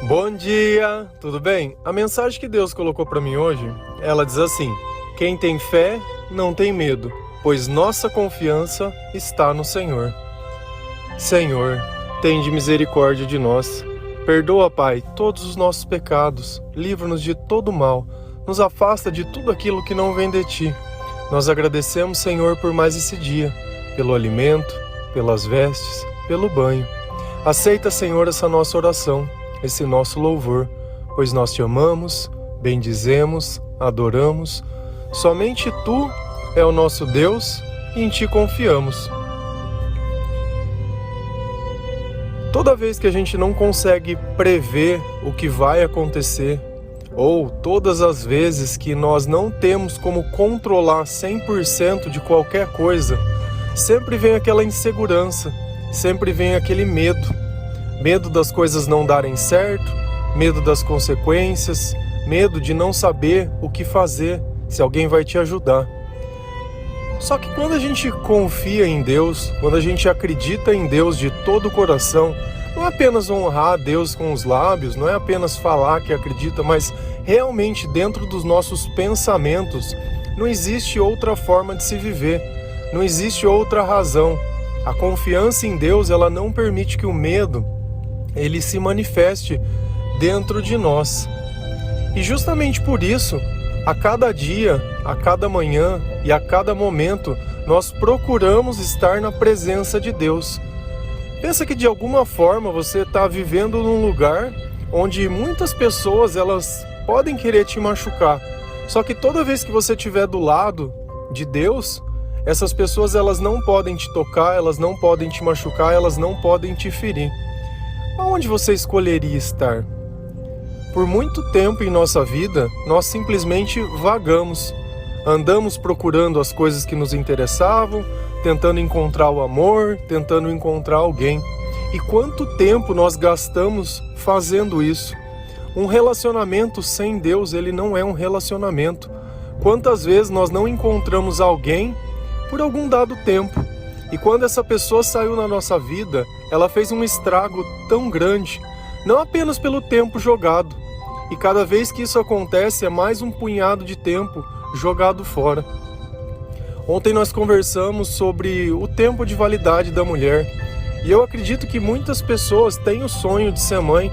Bom dia, tudo bem? A mensagem que Deus colocou para mim hoje, ela diz assim: quem tem fé não tem medo, pois nossa confiança está no Senhor. Senhor, tende misericórdia de nós. Perdoa, Pai, todos os nossos pecados, livra-nos de todo mal, nos afasta de tudo aquilo que não vem de Ti. Nós agradecemos, Senhor, por mais esse dia, pelo alimento, pelas vestes, pelo banho. Aceita, Senhor, essa nossa oração, esse nosso louvor, pois nós Te amamos, bendizemos, adoramos. Somente Tu é o nosso Deus e em Ti confiamos. Toda vez que a gente não consegue prever o que vai acontecer, ou todas as vezes que nós não temos como controlar 100% de qualquer coisa, sempre vem aquela insegurança, sempre vem aquele medo. Medo das coisas não darem certo, medo das consequências, medo de não saber o que fazer, se alguém vai te ajudar. Só que quando a gente confia em Deus, quando a gente acredita em Deus de todo o coração, não é apenas honrar a Deus com os lábios, não é apenas falar que acredita, mas realmente dentro dos nossos pensamentos, não existe outra forma de se viver, não existe outra razão. A confiança em Deus, ela não permite que o medo ele se manifeste dentro de nós. E justamente por isso, a cada dia, a cada manhã e a cada momento, nós procuramos estar na presença de Deus. Pensa que de alguma forma você está vivendo num lugar onde muitas pessoas elas podem querer te machucar. Só que toda vez que você estiver do lado de Deus, essas pessoas elas não podem te tocar, elas não podem te machucar, elas não podem te ferir. Aonde você escolheria estar? Por muito tempo em nossa vida, nós simplesmente vagamos. Andamos procurando as coisas que nos interessavam, tentando encontrar o amor, tentando encontrar alguém. E quanto tempo nós gastamos fazendo isso? Um relacionamento sem Deus, ele não é um relacionamento. Quantas vezes nós não encontramos alguém por algum dado tempo? E quando essa pessoa saiu na nossa vida, ela fez um estrago tão grande, não apenas pelo tempo jogado. E cada vez que isso acontece, é mais um punhado de tempo jogado fora. Ontem nós conversamos sobre o tempo de validade da mulher. E eu acredito que muitas pessoas têm o sonho de ser mãe,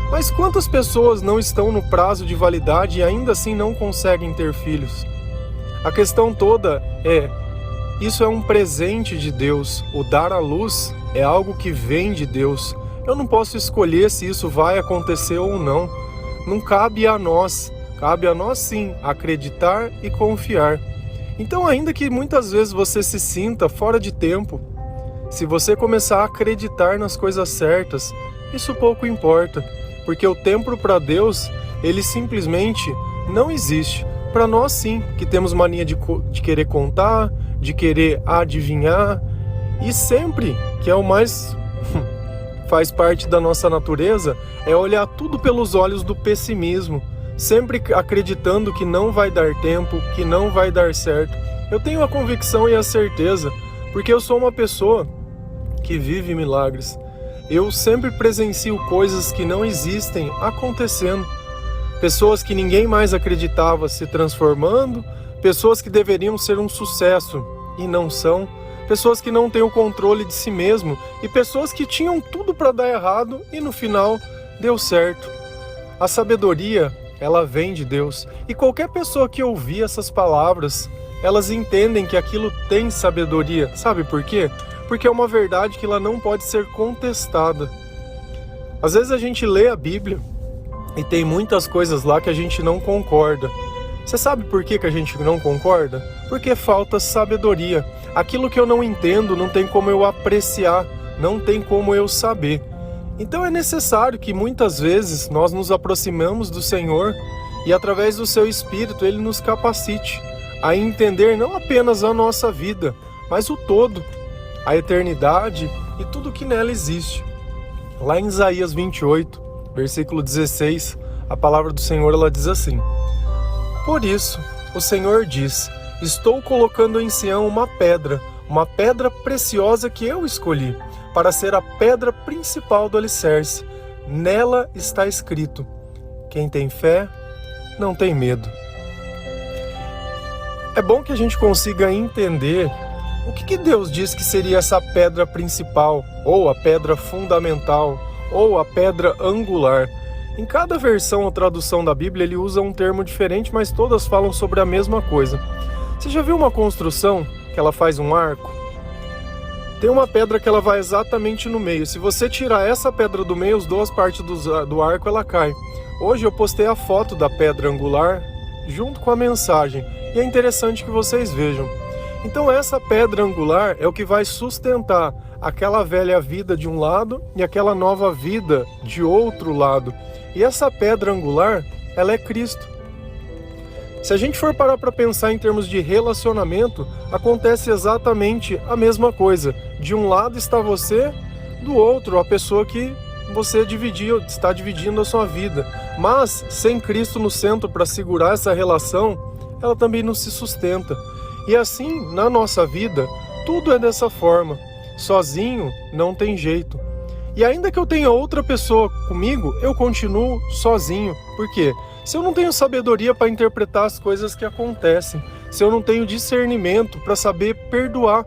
mas quantas pessoas não estão no prazo de validade e ainda assim não conseguem ter filhos? A questão toda é, isso é um presente de Deus. O dar à luz é algo que vem de Deus. Eu não posso escolher se isso vai acontecer ou não. Não cabe a nós sim, acreditar e confiar. Então, ainda que muitas vezes você se sinta fora de tempo, se você começar a acreditar nas coisas certas, isso pouco importa, porque o tempo para Deus, ele simplesmente não existe. Para nós sim, que temos mania de querer contar, de querer adivinhar, e sempre, que é o mais faz parte da nossa natureza, é olhar tudo pelos olhos do pessimismo, sempre acreditando que não vai dar tempo, que não vai dar certo. Eu tenho a convicção e a certeza, porque eu sou uma pessoa que vive milagres. Eu sempre presencio coisas que não existem acontecendo. Pessoas que ninguém mais acreditava se transformando, pessoas que deveriam ser um sucesso e não são, pessoas que não têm o controle de si mesmo e pessoas que tinham tudo para dar errado e no final deu certo. A sabedoria, ela vem de Deus. E qualquer pessoa que ouvir essas palavras, elas entendem que aquilo tem sabedoria. Sabe por quê? Porque é uma verdade que ela não pode ser contestada. Às vezes a gente lê a Bíblia e tem muitas coisas lá que a gente não concorda. Você sabe por que a gente não concorda? Porque falta sabedoria. Aquilo que eu não entendo não tem como eu apreciar, não tem como eu saber. Então é necessário que muitas vezes nós nos aproximamos do Senhor e através do seu Espírito Ele nos capacite a entender não apenas a nossa vida, mas o todo, a eternidade e tudo que nela existe. Lá em Isaías 28, versículo 16, a palavra do Senhor ela diz assim: por isso, o Senhor diz, estou colocando em Sião uma pedra preciosa que eu escolhi, para ser a pedra principal do alicerce. nela está escrito: quem tem fé não tem medo. É bom que a gente consiga entender o que Deus diz que seria essa pedra principal, ou a pedra fundamental, ou a pedra angular. Em cada versão ou tradução da Bíblia ele usa um termo diferente, mas todas falam sobre a mesma coisa. Você já viu uma construção que ela faz um arco? Tem uma pedra que ela vai exatamente no meio. Se você tirar essa pedra do meio, as duas partes do arco ela cai. Hoje eu postei a foto da pedra angular junto com a mensagem. E é interessante que vocês vejam. Então essa pedra angular é o que vai sustentar aquela velha vida de um lado e aquela nova vida de outro lado. E essa pedra angular, ela é Cristo. Se a gente for parar para pensar em termos de relacionamento, acontece exatamente a mesma coisa. De um lado está você, do outro a pessoa que você está dividindo a sua vida. Mas sem Cristo no centro para segurar essa relação, ela também não se sustenta. E assim, na nossa vida, tudo é dessa forma. Sozinho não tem jeito. E ainda que eu tenha outra pessoa comigo, eu continuo sozinho. Por quê? Se eu não tenho sabedoria para interpretar as coisas que acontecem, se eu não tenho discernimento para saber perdoar.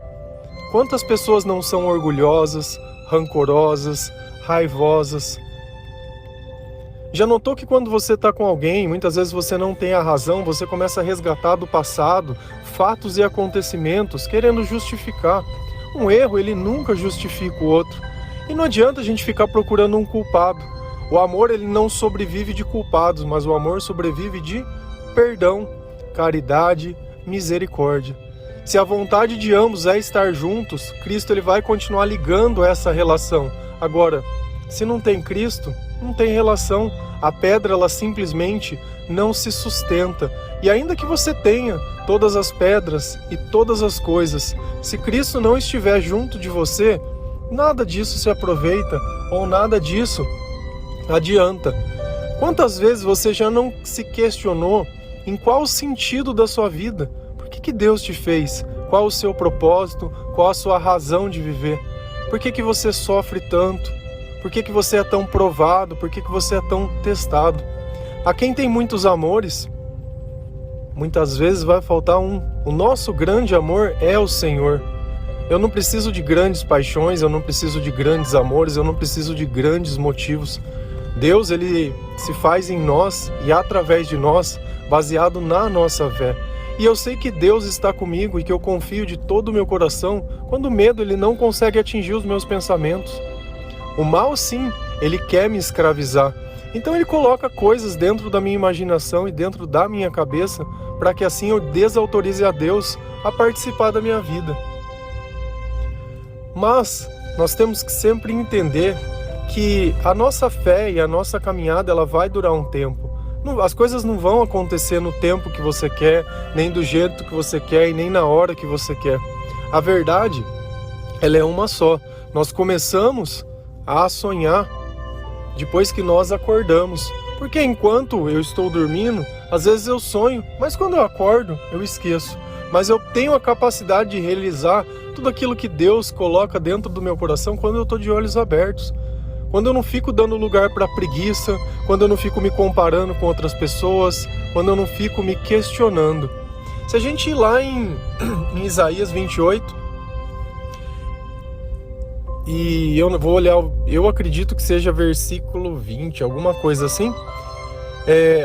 Quantas pessoas não são orgulhosas, rancorosas, raivosas? Já notou que quando você está com alguém, muitas vezes você não tem a razão, você começa a resgatar do passado fatos e acontecimentos querendo justificar. Um erro, ele nunca justifica o outro. E não adianta a gente ficar procurando um culpado. O amor, ele não sobrevive de culpados, mas o amor sobrevive de perdão, caridade, misericórdia. Se a vontade de ambos é estar juntos, Cristo ele vai continuar ligando essa relação. Agora, se não tem Cristo, não tem relação. A pedra, ela simplesmente não se sustenta. E ainda que você tenha todas as pedras e todas as coisas, se Cristo não estiver junto de você, nada disso se aproveita ou nada disso adianta. Quantas vezes você já não se questionou em qual o sentido da sua vida? Por que Deus te fez? Qual o seu propósito? Qual a sua razão de viver? Por que você sofre tanto? Por que você é tão provado? Por que você é tão testado? A quem tem muitos amores, muitas vezes vai faltar um. O nosso grande amor é o Senhor. Eu não preciso de grandes paixões, eu não preciso de grandes amores, eu não preciso de grandes motivos. Deus, ele se faz em nós e através de nós, baseado na nossa fé. E eu sei que Deus está comigo e que eu confio de todo o meu coração quando o medo ele não consegue atingir os meus pensamentos. O mal, sim, ele quer me escravizar. Então ele coloca coisas dentro da minha imaginação e dentro da minha cabeça para que assim eu desautorize a Deus a participar da minha vida. Mas nós temos que sempre entender que a nossa fé e a nossa caminhada ela vai durar um tempo. As coisas não vão acontecer no tempo que você quer, nem do jeito que você quer e nem na hora que você quer. A verdade, ela é uma só. Nós começamos a sonhar depois que nós acordamos. Porque enquanto eu estou dormindo, às vezes eu sonho, mas quando eu acordo, eu esqueço. Mas eu tenho a capacidade de realizar tudo aquilo que Deus coloca dentro do meu coração quando eu estou de olhos abertos. Quando eu não fico dando lugar para preguiça, quando eu não fico me comparando com outras pessoas, quando eu não fico me questionando. Se a gente ir lá em Isaías 28, e eu vou olhar, eu acredito que seja versículo 20, alguma coisa assim,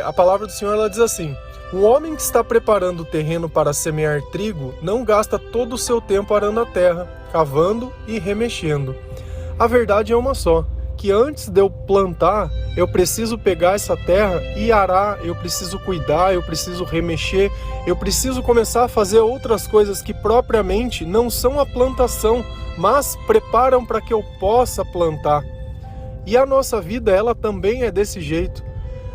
a palavra do Senhor ela diz assim: um homem que está preparando o terreno para semear trigo não gasta todo o seu tempo arando a terra, cavando e remexendo. A verdade é uma só, que antes de eu plantar, eu preciso pegar essa terra e arar, eu preciso cuidar, eu preciso remexer, eu preciso começar a fazer outras coisas que propriamente não são a plantação, mas preparam para que eu possa plantar. E a nossa vida, ela também é desse jeito.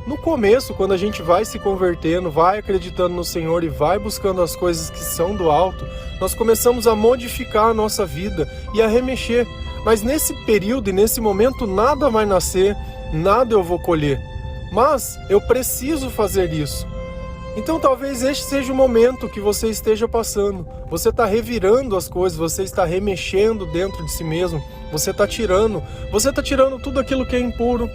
No começo, quando a gente vai se convertendo, vai acreditando no Senhor e vai buscando as coisas que são do alto, nós começamos a modificar a nossa vida e a remexer. Mas nesse período e nesse momento nada vai nascer, nada eu vou colher. Mas eu preciso fazer isso. Então talvez este seja o momento que você esteja passando. Você está revirando as coisas, você está remexendo dentro de si mesmo, você está tirando tudo aquilo que é impuro,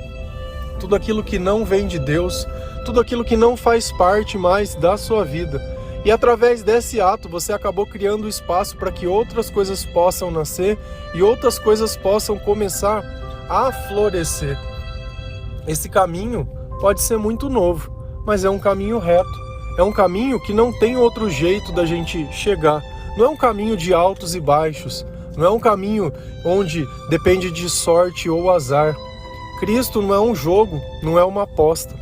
tudo aquilo que não vem de Deus, tudo aquilo que não faz parte mais da sua vida. E através desse ato você acabou criando espaço para que outras coisas possam nascer e outras coisas possam começar a florescer. Esse caminho pode ser muito novo, mas é um caminho reto. É um caminho que não tem outro jeito da gente chegar. Não é um caminho de altos e baixos. Não é um caminho onde depende de sorte ou azar. Cristo não é um jogo, não é uma aposta.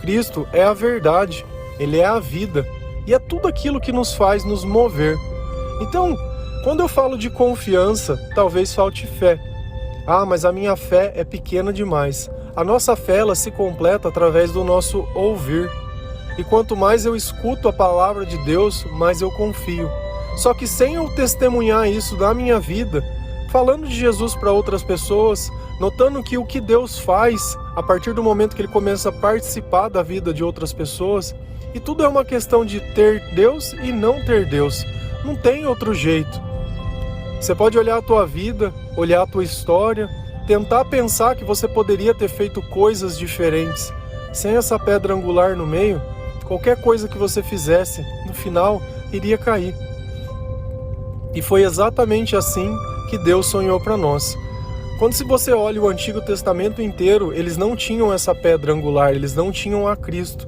Cristo é a verdade, Ele é a vida e é tudo aquilo que nos faz nos mover. Então, quando eu falo de confiança, talvez falte fé. Ah, mas a minha fé é pequena demais. A nossa fé ela se completa através do nosso ouvir. E quanto mais eu escuto a palavra de Deus, mais eu confio. Só que sem eu testemunhar isso na minha vida, falando de Jesus para outras pessoas, notando que o que Deus faz, a partir do momento que Ele começa a participar da vida de outras pessoas, e tudo é uma questão de ter Deus e não ter Deus. Não tem outro jeito. Você pode olhar a tua vida, olhar a tua história, tentar pensar que você poderia ter feito coisas diferentes. Sem essa pedra angular no meio, qualquer coisa que você fizesse, no final, iria cair. E foi exatamente assim que Deus sonhou para nós. Quando se você olha o Antigo Testamento inteiro, eles não tinham essa pedra angular, eles não tinham a Cristo.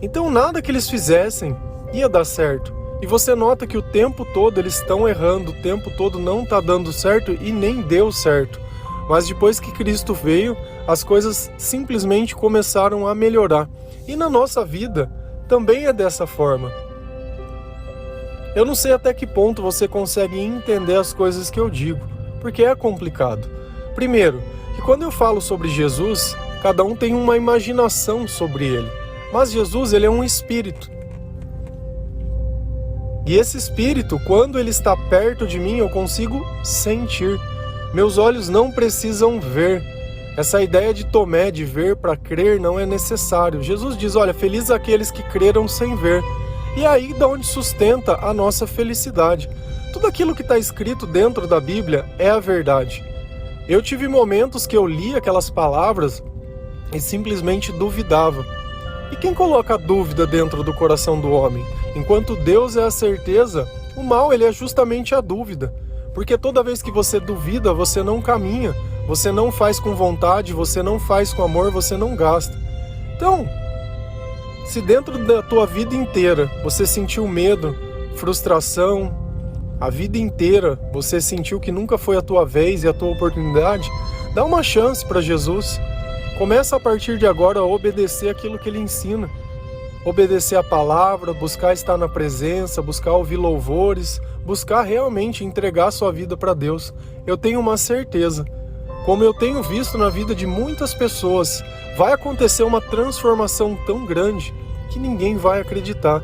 Então nada que eles fizessem ia dar certo. E você nota que o tempo todo eles estão errando, o tempo todo não está dando certo e nem deu certo. Mas depois que Cristo veio, as coisas simplesmente começaram a melhorar. E na nossa vida também é dessa forma. Eu não sei até que ponto você consegue entender as coisas que eu digo, porque é complicado. Primeiro, que quando eu falo sobre Jesus, cada um tem uma imaginação sobre ele. Mas Jesus, ele é um espírito. E esse espírito, quando ele está perto de mim, eu consigo sentir. Meus olhos não precisam ver. Essa ideia de Tomé, de ver para crer, não é necessário. Jesus diz, olha, felizes aqueles que creram sem ver. E aí de onde sustenta a nossa felicidade. Tudo aquilo que está escrito dentro da Bíblia é a verdade. Eu tive momentos que eu li aquelas palavras e simplesmente duvidava. E quem coloca a dúvida dentro do coração do homem? Enquanto Deus é a certeza, o mal ele é justamente a dúvida. Porque toda vez que você duvida, você não caminha, você não faz com vontade, você não faz com amor, você não gasta. Então, se dentro da tua vida inteira você sentiu medo, frustração, a vida inteira você sentiu que nunca foi a tua vez e a tua oportunidade, dá uma chance para Jesus. Começa a partir de agora a obedecer aquilo que Ele ensina. Obedecer a palavra, buscar estar na presença, buscar ouvir louvores, buscar realmente entregar a sua vida para Deus. Eu tenho uma certeza, como eu tenho visto na vida de muitas pessoas, vai acontecer uma transformação tão grande que ninguém vai acreditar.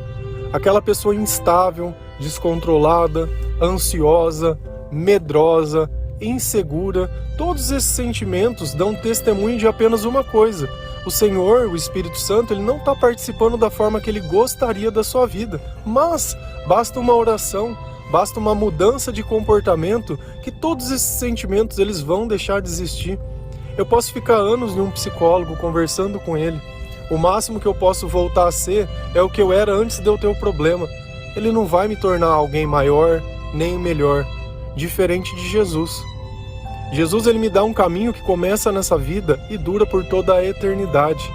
Aquela pessoa instável, descontrolada, ansiosa, medrosa, insegura, todos esses sentimentos dão testemunho de apenas uma coisa. O Senhor, o Espírito Santo, Ele não está participando da forma que Ele gostaria da sua vida. Mas basta uma oração, basta uma mudança de comportamento que todos esses sentimentos eles vão deixar de existir. Eu posso ficar anos em um psicólogo conversando com ele. O máximo que eu posso voltar a ser é o que eu era antes de eu ter o problema. Ele não vai me tornar alguém maior, nem melhor, diferente de Jesus. Jesus ele me dá um caminho que começa nessa vida e dura por toda a eternidade.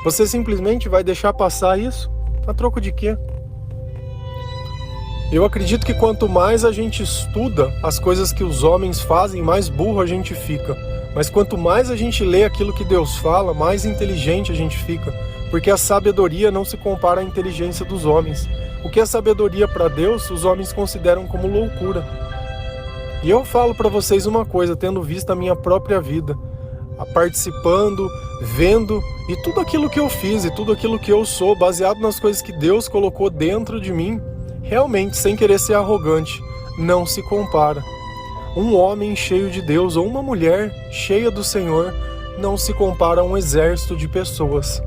Você simplesmente vai deixar passar isso? A troco de quê? Eu acredito que quanto mais a gente estuda as coisas que os homens fazem, mais burro a gente fica. Mas quanto mais a gente lê aquilo que Deus fala, mais inteligente a gente fica. Porque a sabedoria não se compara à inteligência dos homens. O que é sabedoria para Deus, os homens consideram como loucura. E eu falo para vocês uma coisa, tendo visto a minha própria vida, participando, vendo, e tudo aquilo que eu fiz e tudo aquilo que eu sou, baseado nas coisas que Deus colocou dentro de mim, realmente, sem querer ser arrogante, não se compara. Um homem cheio de Deus ou uma mulher cheia do Senhor não se compara a um exército de pessoas.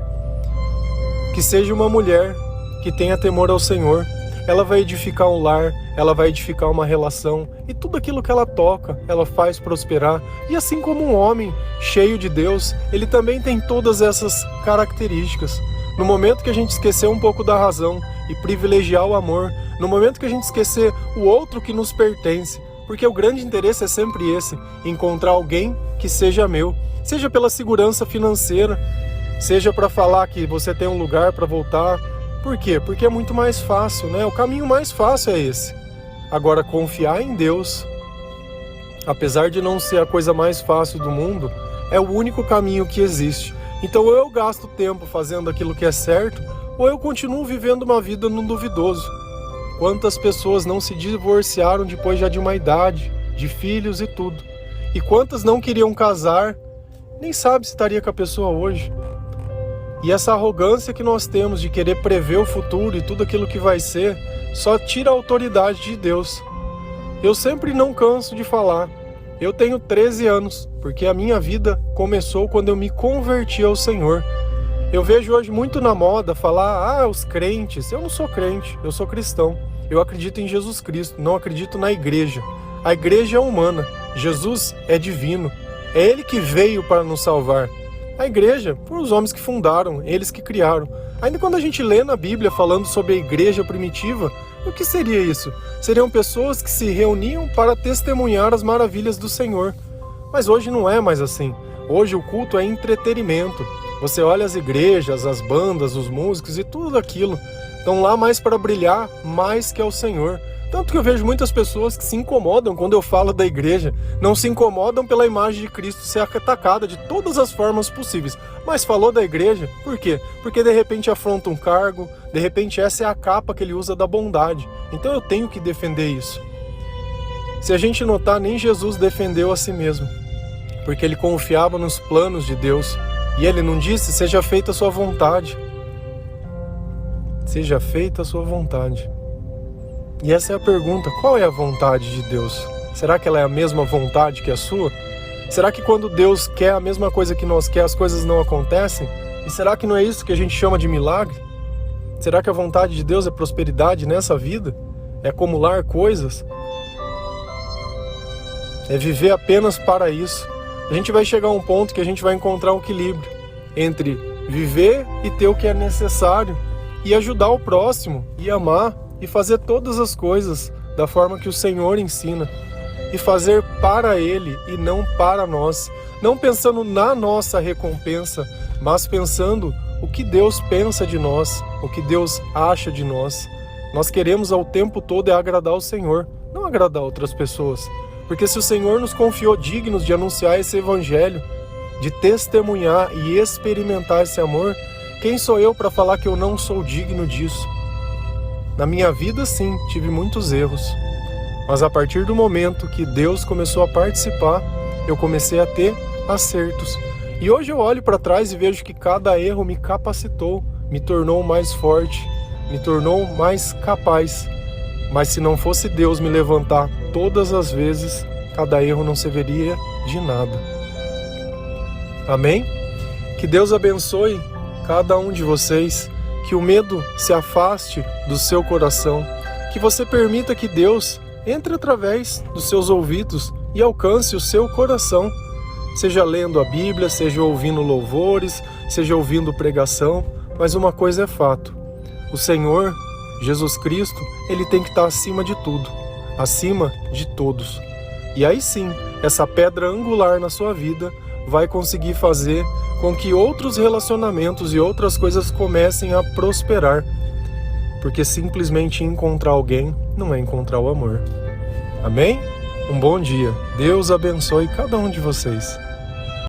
Que seja uma mulher que tenha temor ao Senhor ela vai edificar um lar, ela vai edificar uma relação, e tudo aquilo que ela toca, ela faz prosperar. E assim como um homem cheio de Deus, ele também tem todas essas características. No momento que a gente esquecer um pouco da razão e privilegiar o amor, no momento que a gente esquecer o outro que nos pertence, porque o grande interesse é sempre esse, encontrar alguém que seja meu, seja pela segurança financeira, seja para falar que você tem um lugar para voltar. Por quê? Porque é muito mais fácil, né? O caminho mais fácil é esse. Agora, confiar em Deus, apesar de não ser a coisa mais fácil do mundo, é o único caminho que existe. Então, ou eu gasto tempo fazendo aquilo que é certo, ou eu continuo vivendo uma vida no duvidoso. Quantas pessoas não se divorciaram depois já de uma idade, de filhos e tudo? E quantas não queriam casar, nem sabe se estaria com a pessoa hoje? E essa arrogância que nós temos de querer prever o futuro e tudo aquilo que vai ser, só tira a autoridade de Deus. Eu sempre não canso de falar, eu tenho 13 anos, porque a minha vida começou quando eu me converti ao Senhor. Eu vejo hoje muito na moda falar, os crentes. Eu não sou crente, eu sou cristão. Eu acredito em Jesus Cristo, não acredito na igreja. A igreja é humana, Jesus é divino. É Ele que veio para nos salvar. A igreja, por os homens que fundaram, eles que criaram. Ainda quando a gente lê na Bíblia falando sobre a igreja primitiva, o que seria isso? Seriam pessoas que se reuniam para testemunhar as maravilhas do Senhor. Mas hoje não é mais assim. Hoje o culto é entretenimento. Você olha as igrejas, as bandas, os músicos e tudo aquilo. Estão lá mais para brilhar, mais que ao Senhor. Tanto que eu vejo muitas pessoas que se incomodam quando eu falo da igreja. Não se incomodam pela imagem de Cristo ser atacada de todas as formas possíveis. Mas falou da igreja, por quê? Porque de repente afronta um cargo, de repente essa é a capa que ele usa da bondade. Então eu tenho que defender isso. Se a gente notar, nem Jesus defendeu a si mesmo, porque ele confiava nos planos de Deus. E ele não disse, seja feita a sua vontade. Seja feita a sua vontade. E essa é a pergunta, qual é a vontade de Deus? Será que ela é a mesma vontade que a sua? Será que quando Deus quer a mesma coisa que nós quer, as coisas não acontecem? E será que não é isso que a gente chama de milagre? Será que a vontade de Deus é prosperidade nessa vida? É acumular coisas? É viver apenas para isso? A gente vai chegar a um ponto que a gente vai encontrar um equilíbrio entre viver e ter o que é necessário, e ajudar o próximo, e amar, e fazer todas as coisas da forma que o Senhor ensina, e fazer para Ele e não para nós, não pensando na nossa recompensa, mas pensando o que Deus pensa de nós, o que Deus acha de nós. Nós queremos ao tempo todo agradar o Senhor, não agradar outras pessoas, porque se o Senhor nos confiou dignos de anunciar esse evangelho, de testemunhar e experimentar esse amor, quem sou eu para falar que eu não sou digno disso? Na minha vida, sim, tive muitos erros. Mas a partir do momento que Deus começou a participar, eu comecei a ter acertos. E hoje eu olho para trás e vejo que cada erro me capacitou, me tornou mais forte, me tornou mais capaz. Mas se não fosse Deus me levantar todas as vezes, cada erro não serviria de nada. Amém? Que Deus abençoe cada um de vocês, que o medo se afaste do seu coração, que você permita que Deus entre através dos seus ouvidos e alcance o seu coração, seja lendo a Bíblia, seja ouvindo louvores, seja ouvindo pregação, mas uma coisa é fato, o Senhor, Jesus Cristo, Ele tem que estar acima de tudo, acima de todos. E aí sim, essa pedra angular na sua vida vai conseguir fazer com que outros relacionamentos e outras coisas comecem a prosperar. Porque simplesmente encontrar alguém não é encontrar o amor. Amém? Um bom dia. Deus abençoe cada um de vocês.